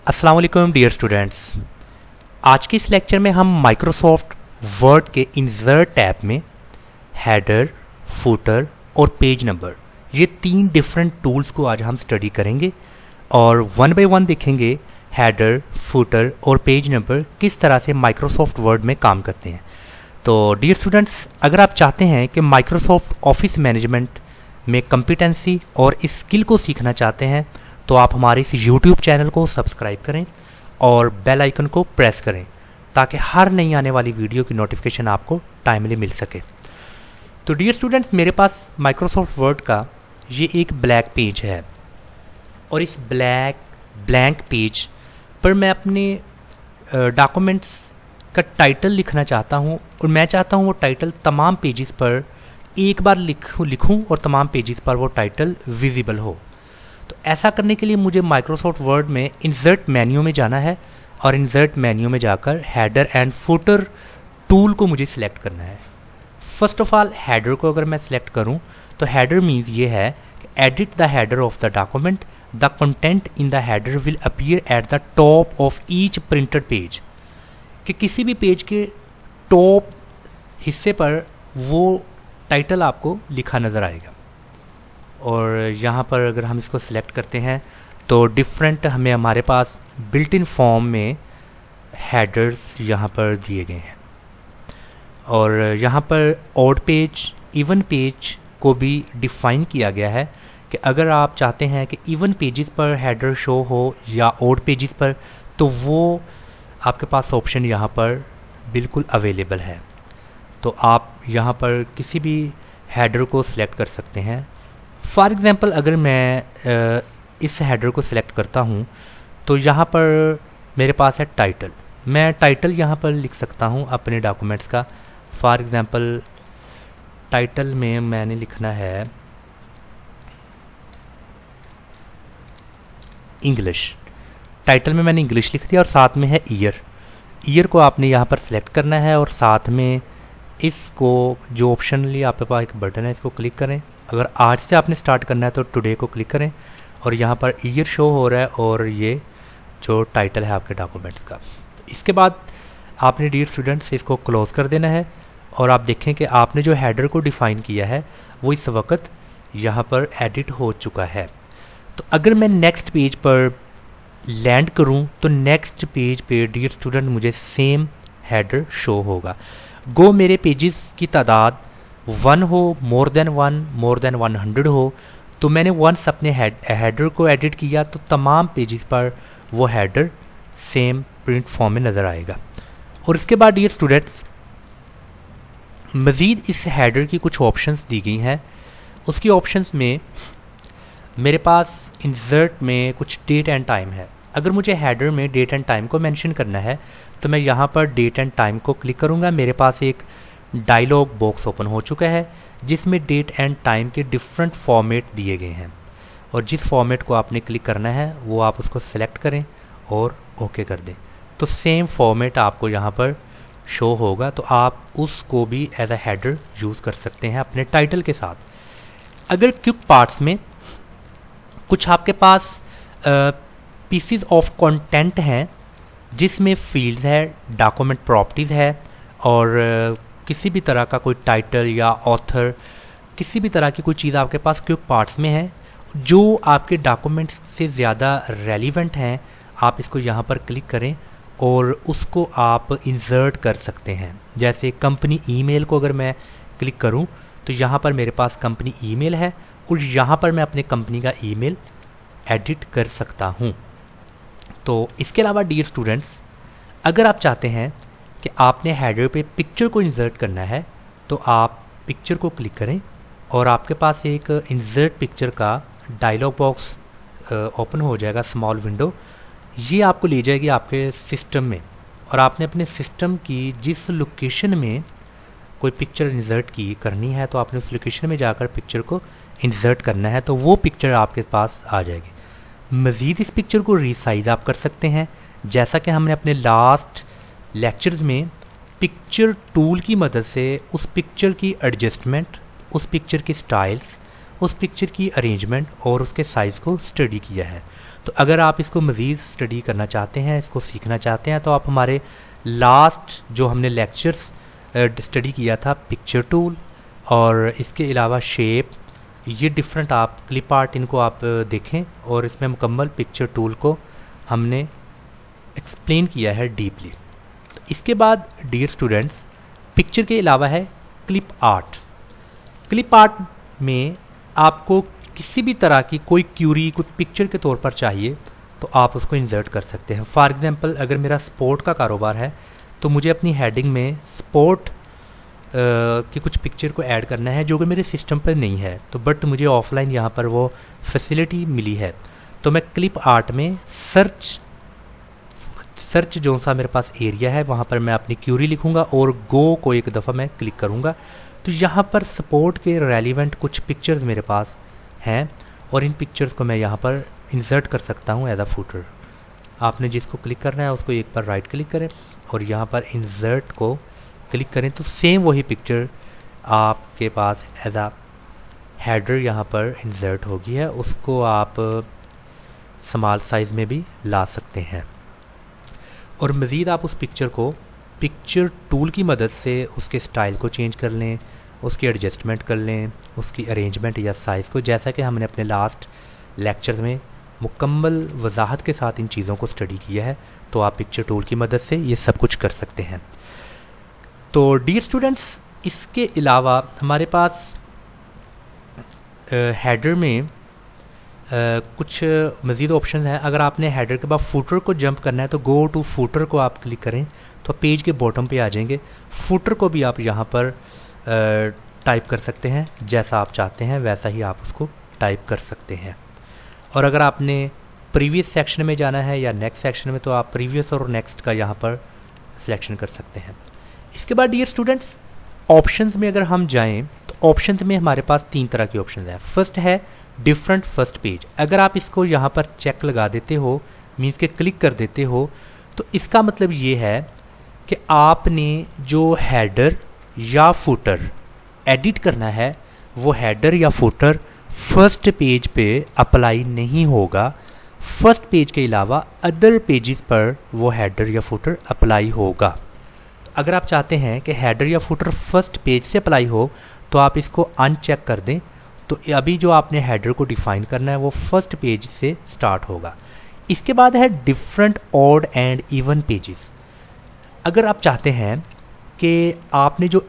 अस्सलाम वालेकुम dear students. आज के इस लेक्चर में हम माइक्रोसॉफ्ट वर्ड के इंसर्ट टैब में हेडर, फुटर और पेज नंबर ये 3 डिफरेंट टूल्स को आज हम स्टडी करेंगे और वन बाय वन देखेंगे हेडर, फुटर और पेज नंबर किस तरह से माइक्रोसॉफ्ट वर्ड में काम करते हैं। तो डियर स्टूडेंट्स, अगर आप चाहते हैं कि माइक्रोसॉफ्ट ऑफिस मैनेजमेंट में कॉम्पिटेंसी और इस स्किल को सीखना चाहते हैं तो आप हमारे इस यूट्यूब चैनल को सब्सक्राइब करें और बेल आइकन को प्रेस करें ताकि हर नई आने वाली वीडियो की नोटिफिकेशन आपको टाइमली मिल सके। तो डियर स्टूडेंट्स, मेरे पास माइक्रोसॉफ्ट वर्ड का ये एक ब्लैक पेज है और इस ब्लैंक पेज पर मैं अपने डॉक्यूमेंट्स का टाइटल लिखना चाहता हूँ और मैं चाहता हूँ वो टाइटल तमाम पेजेस पर एक बार लिखूँ और तमाम पेजेस पर वो टाइटल विजिबल हो। तो ऐसा करने के लिए मुझे माइक्रोसॉफ्ट वर्ड में इंसर्ट मेन्यू में जाना है और इंसर्ट मेन्यू में जाकर हेडर एंड फुटर टूल को मुझे सिलेक्ट करना है। फर्स्ट ऑफ ऑल हेडर को अगर मैं सिलेक्ट करूं तो हेडर मीन्स ये है कि edit the header of the document, the content in the header will appear at the top of each printed page, कि किसी भी पेज के टॉप हिस्से पर वो टाइटल आपको लिखा नज़र आएगा। और यहाँ पर अगर हम इसको सिलेक्ट करते हैं तो डिफरेंट हमें हमारे पास बिल्ट इन फॉर्म में हेडर्स यहाँ पर दिए गए हैं और यहाँ पर ऑड पेज, इवन पेज को भी डिफ़ाइन किया गया है कि अगर आप चाहते हैं कि इवन पेजेस पर हेडर शो हो या ऑड पेजेस पर, तो वो आपके पास ऑप्शन यहाँ पर बिल्कुल अवेलेबल है। तो आप यहाँ पर किसी भी हेडर को सिलेक्ट कर सकते हैं। फॉर एग्ज़ाम्पल अगर मैं इस हेडर को सिलेक्ट करता हूँ तो यहाँ पर मेरे पास है टाइटल। मैं टाइटल यहाँ पर लिख सकता हूँ अपने डॉक्यूमेंट्स का। फॉर एग्ज़ाम्पल टाइटल में मैंने लिखना है इंग्लिश। टाइटल में मैंने इंग्लिश लिख दिया और साथ में है ईयर को आपने यहाँ पर सिलेक्ट करना है और साथ में इसको जो ऑप्शनली आपके पास एक बटन है इसको क्लिक करें। अगर आज से आपने स्टार्ट करना है तो टुडे को क्लिक करें और यहाँ पर ईयर शो हो रहा है और ये जो टाइटल है आपके डॉक्यूमेंट्स का। इसके बाद आपने डियर स्टूडेंट्स इसको क्लोज़ कर देना है और आप देखें कि आपने जो हेडर को डिफ़ाइन किया है वो इस वक्त यहाँ पर एडिट हो चुका है। तो अगर मैं नेक्स्ट पेज पर लैंड करूँ तो नेक्स्ट पेज पे डियर स्टूडेंट मुझे सेम हेडर शो होगा। गो मेरे पेजेस की तादाद 1 हो, मोर देन 100 हो, तो मैंने वंस अपने हेडर को एडिट किया तो तमाम पेजेस पर वो हेडर सेम प्रिंट फॉर्म में नज़र आएगा। और इसके बाद डियर स्टूडेंट्स मज़ीद इस हेडर की कुछ ऑप्शंस दी गई हैं। उसकी ऑप्शंस में मेरे पास इंसर्ट में कुछ डेट एंड टाइम है। अगर मुझे हेडर में डेट एंड टाइम को मेंशन करना है तो मैं यहाँ पर डेट एंड टाइम को क्लिक करूँगा। मेरे पास एक डायलॉग बॉक्स ओपन हो चुका है जिसमें डेट एंड टाइम के डिफरेंट फॉर्मेट दिए गए हैं और जिस फॉर्मेट को आपने क्लिक करना है वो आप उसको सेलेक्ट करें और ओके कर दें तो सेम फॉर्मेट आपको यहाँ पर शो होगा। तो आप उसको भी एज अ हेडर यूज़ कर सकते हैं अपने टाइटल के साथ। अगर क्विक पार्ट्स में कुछ आपके पास पीसीज ऑफ कंटेंट हैं जिसमें फील्ड्स है, डॉक्यूमेंट प्रॉपर्टीज़ है और किसी भी तरह का कोई टाइटल या ऑथर, किसी भी तरह की कोई चीज़ आपके पास क्विक पार्ट्स में है जो आपके डॉक्यूमेंट्स से ज़्यादा रेलिवेंट हैं, आप इसको यहाँ पर क्लिक करें और उसको आप इंसर्ट कर सकते हैं। जैसे कंपनी ईमेल को अगर मैं क्लिक करूँ तो यहाँ पर मेरे पास कंपनी ईमेल है और यहाँ पर मैं अपने कंपनी का ईमेल एडिट कर सकता हूँ। तो इसके अलावा डियर स्टूडेंट्स, अगर आप चाहते हैं कि आपने हेडर पे पिक्चर को इंसर्ट करना है तो आप पिक्चर को क्लिक करें और आपके पास एक इंसर्ट पिक्चर का डायलॉग बॉक्स ओपन हो जाएगा, स्मॉल विंडो। ये आपको ले जाएगी आपके सिस्टम में और आपने अपने सिस्टम की जिस लोकेशन में कोई पिक्चर इंसर्ट करनी है तो आपने उस लोकेशन में जाकर पिक्चर को इंसर्ट करना है तो वो पिक्चर आपके पास आ जाएगी। मज़ीद इस पिक्चर को रीसाइज़ आप कर सकते हैं, जैसा कि हमने अपने लास्ट लेक्चर्स में पिक्चर टूल की मदद से उस पिक्चर की एडजस्टमेंट, उस पिक्चर की स्टाइल्स, उस पिक्चर की अरेंजमेंट और उसके साइज़ को स्टडी किया है। तो अगर आप इसको मज़ीद स्टडी करना चाहते हैं, इसको सीखना चाहते हैं, तो आप हमारे लास्ट जो हमने लेक्चर्स स्टडी किया था पिक्चर टूल और इसके अलावा शेप, ये डिफरेंट आप क्लिप आर्ट इनको आप देखें और इसमें मुकम्मल पिक्चर टूल को हमने एक्सप्लेन किया है डीपली। तो इसके बाद डियर स्टूडेंट्स, पिक्चर के अलावा है क्लिप आर्ट। क्लिप आर्ट में आपको किसी भी तरह की कोई क्यूरी कुछ पिक्चर के तौर पर चाहिए तो आप उसको इंसर्ट कर सकते हैं। फॉर एग्ज़ाम्पल अगर मेरा स्पोर्ट का कारोबार है तो मुझे अपनी हेडिंग में स्पोर्ट की कुछ पिक्चर को ऐड करना है जो कि मेरे सिस्टम पर नहीं है, तो बट मुझे ऑफलाइन यहाँ पर वो फैसिलिटी मिली है। तो मैं क्लिप आर्ट में सर्च जो सा मेरे पास एरिया है वहाँ पर मैं अपनी क्यूरी लिखूँगा और गो को एक दफ़ा मैं क्लिक करूँगा, तो यहाँ पर सपोर्ट के रेलिवेंट कुछ पिक्चर्स मेरे पास हैं और इन पिक्चर्स को मैं यहाँ पर इंसर्ट कर सकता हूँ एज अ फुटर। आपने जिसको क्लिक करना है उसको एक बार राइट क्लिक करें और यहाँ पर इंसर्ट को क्लिक करें तो सेम वही पिक्चर आपके पास एज अ हेडर यहाँ पर इंसर्ट होगी है, उसको आप स्मॉल साइज़ में भी ला सकते हैं। और मज़ीद आप उस पिक्चर को पिक्चर टूल की मदद से उसके स्टाइल को चेंज कर लें, उसकी एडजस्टमेंट कर लें, उसकी अरेंजमेंट या साइज़ को, जैसा कि हमने अपने लास्ट लेक्चर में मुकम्मल वजाहत के साथ इन चीज़ों को स्टडी किया है। तो आप पिक्चर टूल की मदद से ये सब कुछ कर सकते हैं। तो डियर स्टूडेंट्स, इसके अलावा हमारे पास हेडर में कुछ मज़ीद ऑप्शन हैं। अगर आपने हेडर के बाद फुटर को जंप करना है तो गो टू फुटर को आप क्लिक करें तो पेज के बॉटम पे आ जाएंगे। फुटर को भी आप यहाँ पर टाइप कर सकते हैं, जैसा आप चाहते हैं वैसा ही आप उसको टाइप कर सकते हैं। और अगर आपने प्रीवियस सेक्शन में जाना है या नेक्स्ट सेक्शन में तो आप प्रीवियस और नेक्स्ट का यहाँ पर सिलेक्शन कर सकते हैं। इसके बाद डियर स्टूडेंट्स, ऑप्शंस में अगर हम जाएं तो ऑप्शंस में हमारे पास 3 तरह के ऑप्शंस हैं। फर्स्ट है डिफरेंट फर्स्ट पेज। अगर आप इसको यहाँ पर चेक लगा देते हो, मीन्स के क्लिक कर देते हो, तो इसका मतलब ये है कि आपने जो हेडर या फुटर एडिट करना है वो हेडर या फुटर फर्स्ट पेज पे अप्लाई नहीं होगा, फर्स्ट पेज के अलावा अदर पेजेस पर वो हेडर या फुटर अप्लाई होगा। अगर आप चाहते हैं कि हेडर या फुटर फर्स्ट पेज से अप्लाई हो तो आप इसको अनचेक कर दें, तो अभी जो आपने हेडर को डिफ़ाइन करना है वो फर्स्ट पेज से स्टार्ट होगा। इसके बाद है different odd and even pages. अगर आप चाहते हैं कि आपने जो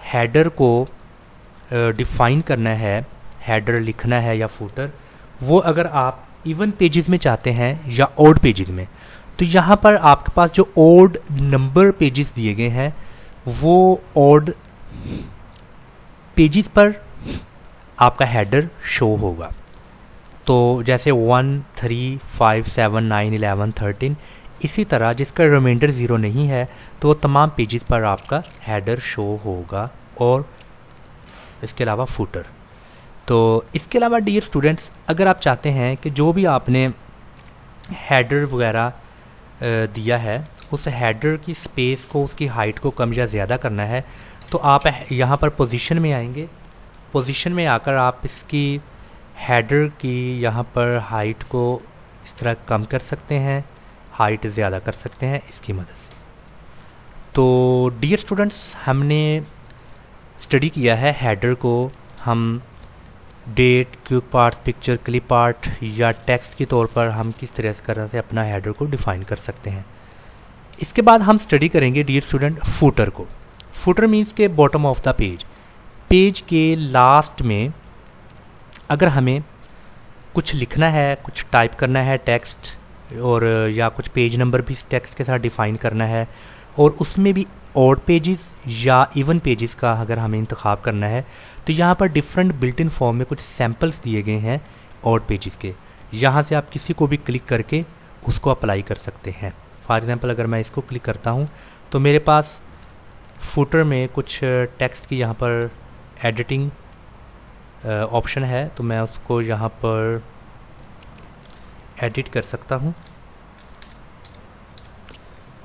हेडर को डिफ़ाइन करना है, हेडर लिखना है या फुटर, वो अगर आप इवन पेजेस में चाहते हैं या ऑड पेजेस में, तो यहाँ पर आपके पास जो ऑड नंबर पेजेस दिए गए हैं वो ऑड पेजेस पर आपका हेडर शो होगा। तो जैसे 1, 3, 5, 7, 9, 11, 13, इसी तरह जिसका रिमाइंडर 0 नहीं है तो वो तमाम पेजेस पर आपका हेडर शो होगा और इसके अलावा फुटर। तो इसके अलावा डियर स्टूडेंट्स, अगर आप चाहते हैं कि जो भी आपने हेडर वगैरह दिया है उस हेडर की स्पेस को, उसकी हाइट को कम या ज़्यादा करना है, तो आप यहाँ पर पोजीशन में आएंगे। पोजीशन में आकर आप इसकी हेडर की यहाँ पर हाइट को इस तरह कम कर सकते हैं, हाइट ज़्यादा कर सकते हैं इसकी मदद से। तो डियर स्टूडेंट्स, हमने स्टडी किया है हेडर को हम date, quick parts, picture, clip art या टेक्स्ट के तौर पर हम किस तरह से अपना हेडर को डिफ़ाइन कर सकते हैं। इसके बाद हम स्टडी करेंगे डियर स्टूडेंट फुटर को। फुटर मीन्स के bottom of the page, page के लास्ट में अगर हमें कुछ लिखना है, कुछ टाइप करना है टेक्स्ट, और या कुछ पेज नंबर भी टेक्स्ट के साथ डिफ़ाइन करना है और उसमें भी ऑड पेजेस या इवन पेजेस का अगर हमें इंतखाब करना है, तो यहाँ पर डिफरेंट बिल्ट इन फॉर्म में कुछ सैम्पल्स दिए गए हैं ऑड पेजेस के। यहाँ से आप किसी को भी क्लिक करके उसको अप्लाई कर सकते हैं। फॉर एग्ज़ाम्पल अगर मैं इसको क्लिक करता हूँ तो मेरे पास फुटर में कुछ टेक्स्ट की यहाँ पर एडिटिंग ऑप्शन है, तो मैं उसको यहाँ पर एडिट कर सकता हूँ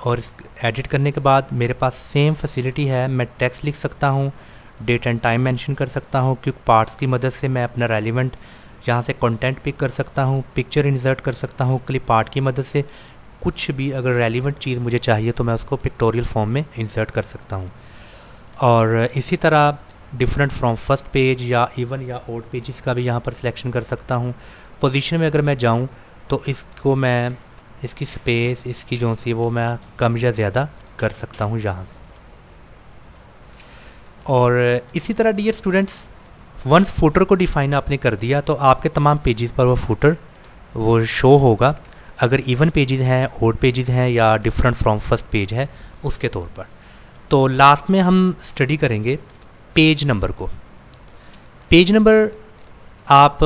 और इस एडिट करने के बाद मेरे पास सेम फैसिलिटी है। मैं टेक्स्ट लिख सकता हूँ, डेट एंड टाइम मेंशन कर सकता हूँ, क्विक पार्ट्स की मदद से मैं अपना रेलिवेंट यहाँ से कंटेंट पिक कर सकता हूँ, पिक्चर इंसर्ट कर सकता हूँ क्लिप आर्ट की मदद से। कुछ भी अगर रेलिवेंट चीज़ मुझे चाहिए तो मैं उसको पिक्टोरियल फॉर्म में इंसर्ट कर सकता हूँ। और इसी तरह डिफरेंट फ्रॉम फर्स्ट पेज या इवन या ओड पेजेस का भी यहाँ पर सिलेक्शन कर सकता हूँ। पोजीशन में अगर मैं जाऊँ तो इसको मैं इसकी स्पेस इसकी जो सी वो मैं कम या ज़्यादा कर सकता हूँ यहाँ से। और इसी तरह डियर स्टूडेंट्स, वंस फुटर को डिफ़ाइन आपने कर दिया तो आपके तमाम पेजेस पर वो फुटर वो शो होगा, अगर इवन पेजेस हैं, ओड पेजेस हैं या डिफरेंट फ्रॉम फर्स्ट पेज है उसके तौर पर। तो लास्ट में हम स्टडी करेंगे पेज नंबर को। पेज नंबर आप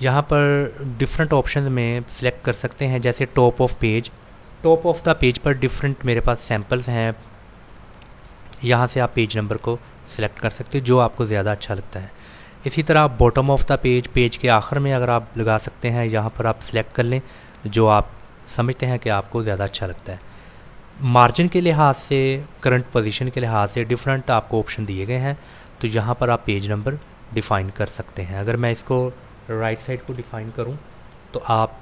यहाँ पर डिफरेंट ऑप्शन में सिलेक्ट कर सकते हैं, जैसे top of page. Top of the page पर डिफरेंट मेरे पास सैम्पल्स हैं, यहाँ से आप पेज नंबर को सिलेक्ट कर सकते हो जो आपको ज़्यादा अच्छा लगता है। इसी तरह bottom of the page, page के आखिर में अगर आप लगा सकते हैं, यहाँ पर आप सिलेक्ट कर लें जो आप समझते हैं कि आपको ज़्यादा अच्छा लगता है। मार्जिन के लिहाज से, करंट पोजीशन के लिहाज से डिफरेंट आपको ऑप्शन दिए गए हैं, तो यहाँ पर आप पेज नंबर डिफ़ाइन कर सकते हैं। अगर मैं इसको राइट साइड को डिफ़ाइन करूँ तो आप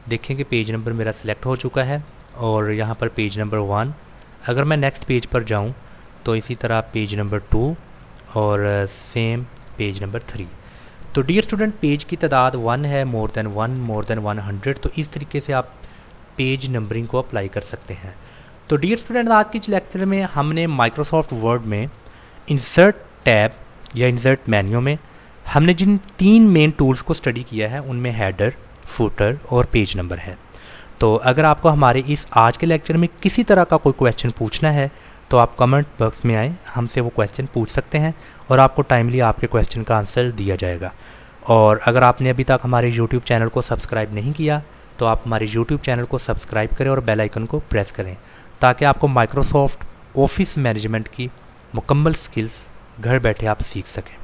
देखें कि पेज नंबर मेरा सिलेक्ट हो चुका है और यहाँ पर पेज नंबर 1। अगर मैं नेक्स्ट पेज पर जाऊँ तो इसी तरह पेज नंबर 2 और सेम पेज नंबर 3। तो डियर स्टूडेंट, पेज की तादाद 1 है, मोर देन 1, मोर देन 100, तो इस तरीके से आप पेज नंबरिंग को अप्लाई कर सकते हैं। तो डियर स्टूडेंट, आज के लेक्चर में हमने माइक्रोसॉफ्ट वर्ड में इंसर्ट टैब या इंसर्ट मेन्यू में हमने जिन 3 मेन टूल्स को स्टडी किया है उनमें हेडर, फुटर और पेज नंबर है। तो अगर आपको हमारे इस आज के लेक्चर में किसी तरह का कोई क्वेश्चन पूछना है तो आप कमेंट बॉक्स में आए, हमसे वो क्वेश्चन पूछ सकते हैं और आपको टाइमली आपके क्वेश्चन का आंसर दिया जाएगा। और अगर आपने अभी तक हमारे YouTube चैनल को सब्सक्राइब नहीं किया तो आप हमारे YouTube चैनल को सब्सक्राइब करें और बेल आइकन को प्रेस करें ताकि आपको माइक्रोसॉफ्ट ऑफिस मैनेजमेंट की मुकम्मल स्किल्स घर बैठे आप सीख सकें।